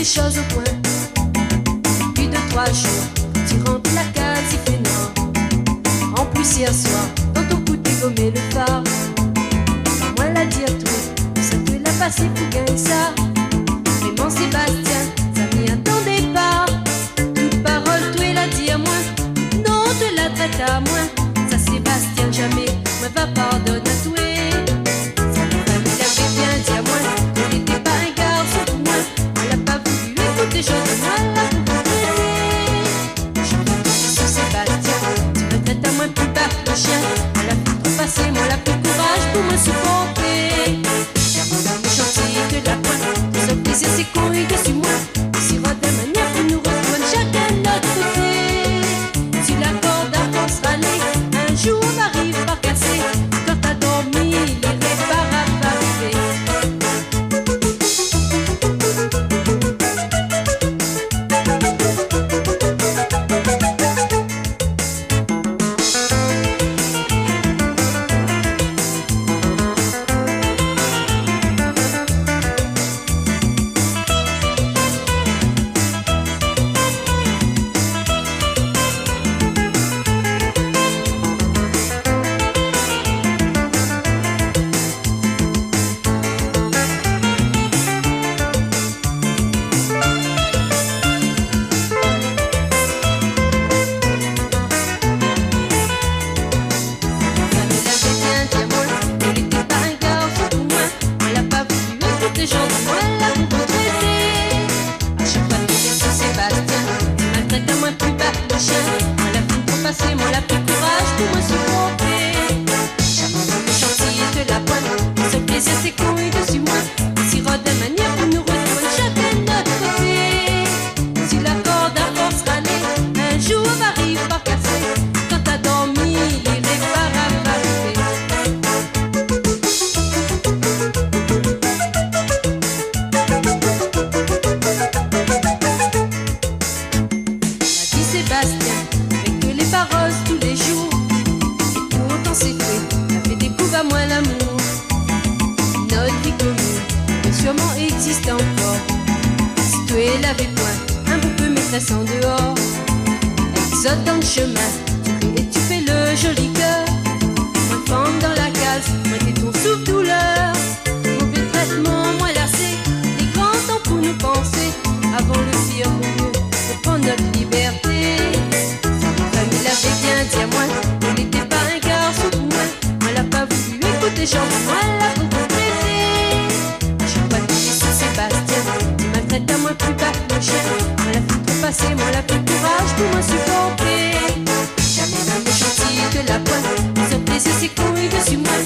choses au point. Plus de 3 jours, tu rentres la case, il fait noir. En plus hier soir, dans ton coup dégommé le phare. Moi la dire toi, ça te l'a passé pour gagner ça. Clément Sébastien, ça m'y attendait pas. Toute parole, toi la dit à moi. Non, te la traite à moi. Ça Sébastien jamais, me va pardonner à toi. Ça me l'avait bien dit à moi. Tu n'étais pas un garçon pour moi. Elle a pas voulu écouter, je de moi là pour traiter. Je me sur Sébastien, tu me traites à moi plus bas que le chien. Elle a pu trop passer, moi la plus courage pour me supporter. J'abandonne le chantier de la pointe. Tout ce plaisir c'est couilles dessus moi. Si rôde de manière pour nous rejoindre chacun de notre côté. Si la corde à force râler, un jour arrive par casser. Quand t'as dormi, l'irréparable va arriver. Des gens de moi là pour traiter. À chaque fois que je suis Sébastien, tu maltraites à moi plus bas que le chien. Moi la fille pour passer, moi la plus courage pour me supporter. J'abandonne le chantier de la pointe. Ce plaisir c'est couilles dessus moi. Si rôde de manière pour nous rejoindre chacun de notre côté. Si la corde à force râler, un jour arrive par casser. Quand t'as dormi, l'irréparable va arriver. Sébastien, avec que les paroles tous les jours. Et pourtant c'est fait, ça fait découvrir à moi l'amour. Notre vie commune peut sûrement exister encore. Si toi l'avais point, un beau peu maîtresse en dehors. Exode dans le chemin, tu ris et tu fais le joli cœur. Moi femme dans la case, moi t'es ton souffle-douleur. Mauvais traitement, moi lassé, les grands temps pour nous penser. Avant le pire au mieux, pour prendre notre liberté. Famille l'avait bien dit à moi, elle n'était pas un garçon pour moi. Elle n'a pas voulu écouter, j'en moi là pour compléter. À chaque fois que je suis Sébastien, tu maltraites à moi plus bas que le chien. Moi la plus trop passer, moi la plus courage pour me supporter. Jamais dans le chantier de la pointe, ce plaisir c'est couilles dessus moi.